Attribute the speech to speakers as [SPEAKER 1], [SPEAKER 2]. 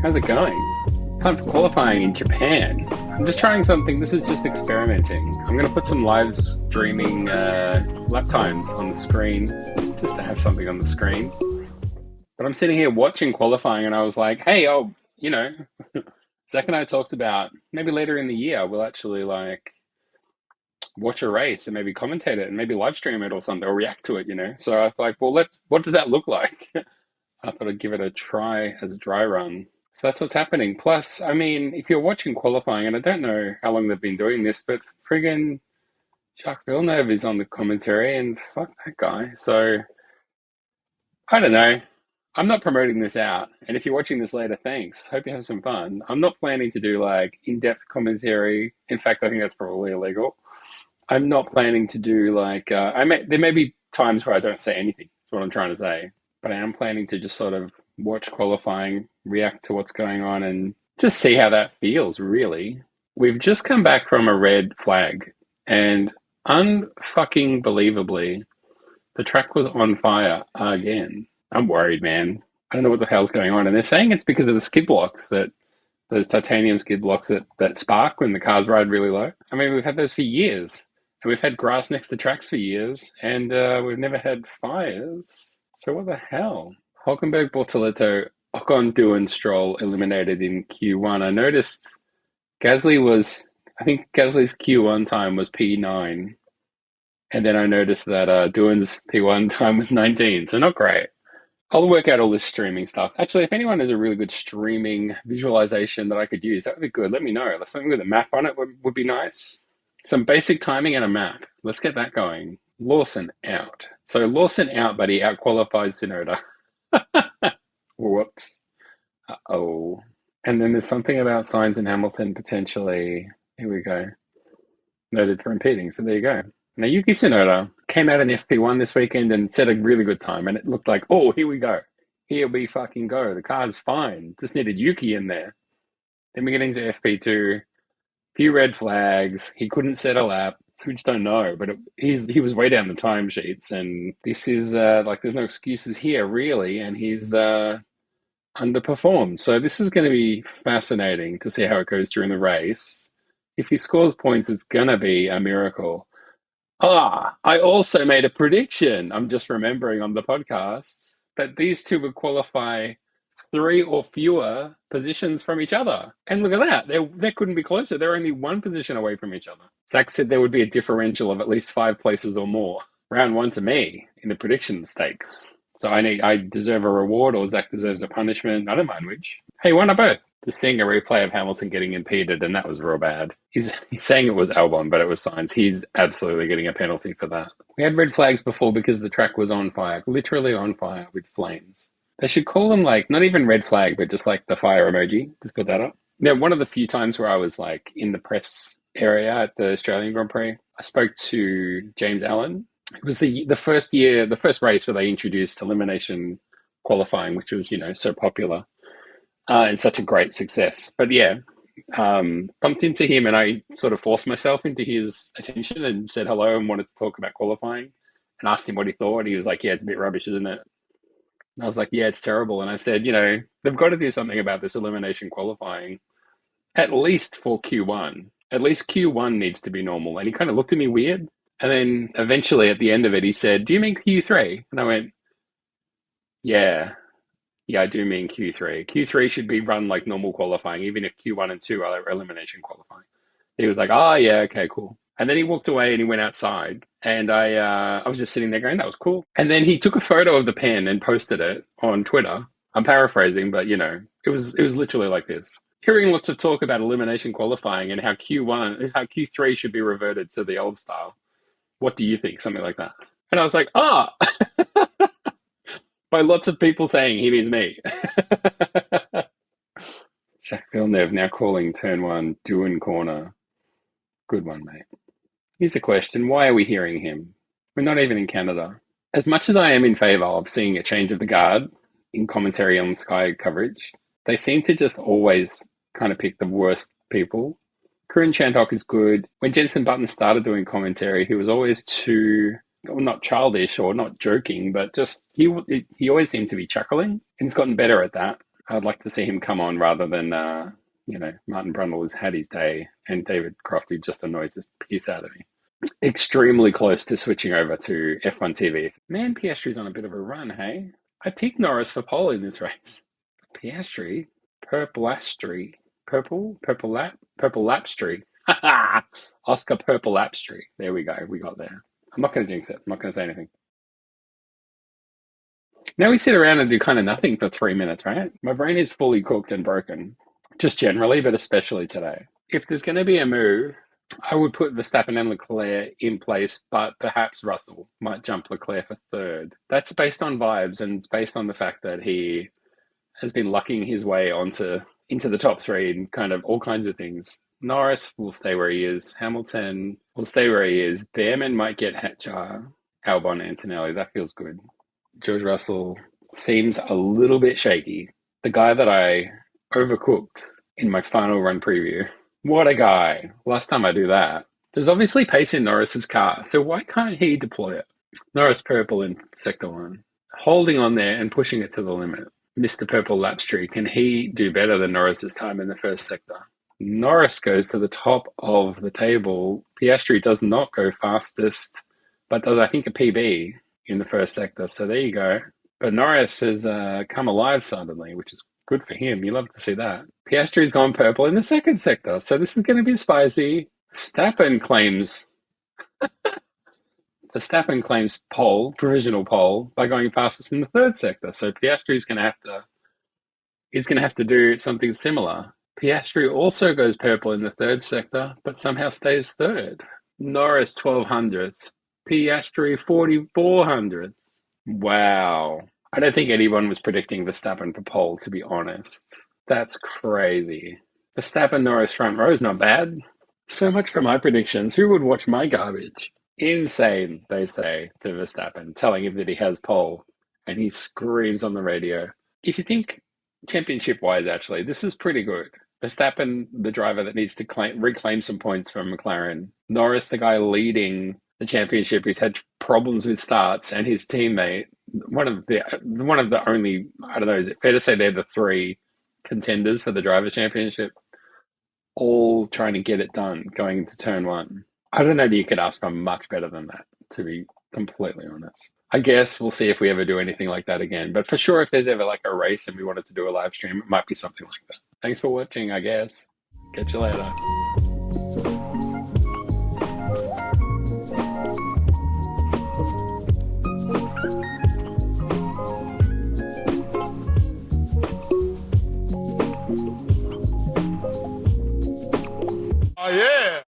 [SPEAKER 1] How's it going? Time for qualifying in Japan. I'm just trying something. This is just experimenting. I'm going to put some live streaming lap times on the screen just to have something on the screen. But I'm sitting here watching qualifying and I was like, hey, Zach and I talked about maybe later in the year we'll actually like watch a race and maybe commentate it and maybe live stream it or something or react to it. So I was like, well, what does that look like? I thought I'd give it a try as a dry run. So that's what's happening. Plus, I mean, if you're watching qualifying, and I don't know how long they've been doing this, but friggin' Jacques Villeneuve is on the commentary, and fuck that guy. So I don't know. I'm not promoting this out, and if you're watching this later, thanks. Hope you have some fun. I'm not planning to do like in-depth commentary. In fact, I think that's probably illegal. I'm not planning to do like there may be times where I don't say anything. That's what I'm trying to say. But I am planning to just sort of watch qualifying, react to what's going on, and just see how that feels, really. We've just come back from a red flag, and unfucking believably, the track was on fire again. I'm worried, man. I don't know what the hell's going on. And they're saying it's because of the skid blocks those titanium skid blocks that spark when the cars ride really low. I mean, we've had those for years, and we've had grass next to tracks for years, and we've never had fires. So what the hell? Hulkenberg, Bortoleto, Ocon, Doohan, Stroll eliminated in Q1. I noticed I think Gasly's Q1 time was P9, and then I noticed that Doohan's P1 time was 19, so not great. I'll work out all this streaming stuff. Actually, if anyone has a really good streaming visualization that I could use, that would be good. Let me know. Something with a map on it would be nice. Some basic timing and a map. Let's get that going. Lawson out. So Lawson out, but he out-qualified Tsunoda. Whoops. Uh-oh. And then there's something about Sainz and Hamilton potentially. Here we go. Noted for impeding. So there you go. Now, Yuki Tsunoda came out in FP1 this weekend and set a really good time, and it looked like, oh, here we go. Here we fucking go. The car's fine. Just needed Yuki in there. Then we get into FP2. Few red flags. He couldn't set a lap. So we just don't know. But he was way down the timesheets, and this is there's no excuses here, really, and he's underperformed. So this is going to be fascinating to see how it goes during the race. If he scores points, it's going to be a miracle. I also made a prediction. I'm just remembering on the podcast that these two would qualify three or fewer positions from each other. And look at that. They couldn't be closer. They're only one position away from each other. Zach said there would be a differential of at least 5 places or more. Round one to me in the prediction stakes. So I deserve a reward, or Zach deserves a punishment. I don't mind which. Hey, why not both? Just seeing a replay of Hamilton getting impeded, and that was real bad. He's saying it was Albon, but it was Sainz. He's absolutely getting a penalty for that. We had red flags before because the track was on fire, literally on fire with flames. They should call them like, not even red flag, but just like the fire emoji. Just put that up. Now, one of the few times where I was like in the press area at the Australian Grand Prix, I spoke to James Allen. It was the first race where they introduced elimination qualifying, which was, so popular. And such a great success. But yeah, bumped into him and I sort of forced myself into his attention and said hello and wanted to talk about qualifying and asked him what he thought. He was like, yeah, it's a bit rubbish, isn't it? And I was like, yeah, it's terrible. And I said, they've got to do something about this elimination qualifying, at least for Q1. At least Q1 needs to be normal. And he kind of looked at me weird. And then eventually at the end of it, he said, do you mean Q3? And I went, yeah. Yeah, I do mean Q3. Q3 should be run like normal qualifying, even if Q1 and 2 are elimination qualifying. He was like, oh, yeah, okay, cool. And then he walked away and he went outside. And I was just sitting there going, that was cool. And then he took a photo of the pen and posted it on Twitter. I'm paraphrasing, but, it was literally like this. Hearing lots of talk about elimination qualifying and how Q3 should be reverted to the old style. What do you think? Something like that. And I was like, by lots of people saying he means me. Jacques Villeneuve now calling turn 1 Doohan corner. Good one, mate. Here's a question. Why are we hearing him? We're not even in Canada. As much as I am in favour of seeing a change of the guard in commentary on Sky coverage, they seem to just always kind of pick the worst people. Corinne Chandhok is good. When Jenson Button started doing commentary, he was always too... well, not childish or not joking, but just he always seemed to be chuckling, and he's gotten better at that. I'd like to see him come on rather than, Martin Brundle has had his day and David Croft, who just annoys the piss out of me. Extremely close to switching over to F1 TV. Man, Piastri's on a bit of a run, hey? I picked Norris for pole in this race. Piastri? Purplastri? Purple Lapstri. Oscar Purple Lapstri. There we go. We got there. I'm not going to jinx it. I'm not going to say anything. Now we sit around and do kind of nothing for 3 minutes, right? My brain is fully cooked and broken. Just generally, but especially today. If there's going to be a move, I would put Verstappen and Leclerc in place, but perhaps Russell might jump Leclerc for third. That's based on vibes, and it's based on the fact that he has been lucking his way into the top three and kind of all kinds of things. Norris will stay where he is. Hamilton will stay where he is. Behrman might get Hatchar, Albon, Antonelli. That feels good. George Russell seems a little bit shaky. The guy that I overcooked in my final run preview. What a guy. Last time I do that. There's obviously pace in Norris's car, so why can't he deploy it? Norris purple in sector one. Holding on there and pushing it to the limit. Mr. Purple Lapstreak, can he do better than Norris's time in the first sector? Norris goes to the top of the table. Piastri does not go fastest, but does, I think, a PB in the first sector. So there you go. But Norris has come alive suddenly, which is good for him. You love to see that. Piastri's gone purple in the second sector. So this is going to be spicy. Verstappen claims provisional pole, by going fastest in the third sector. So Piastri's going to have to do something similar. Piastri also goes purple in the third sector, but somehow stays third. Norris 1200ths, Piastri 4400ths. Wow. I don't think anyone was predicting Verstappen for pole, to be honest. That's crazy. Verstappen Norris front row is not bad. So much for my predictions. Who would watch my garbage? Insane, they say to Verstappen, telling him that he has pole, and he screams on the radio. If you think championship-wise, actually, this is pretty good. Verstappen, the driver that needs to reclaim some points from McLaren. Norris, the guy leading the championship, who's had problems with starts, and his teammate, one of the only, I don't know, is it fair to say they're the three contenders for the Drivers' Championship, all trying to get it done going into turn one. I don't know that you could ask for much better than that, to be completely honest. I guess we'll see if we ever do anything like that again. But for sure, if there's ever like a race and we wanted to do a live stream, it might be something like that. Thanks for watching, I guess. Catch you later.
[SPEAKER 2] Oh, yeah.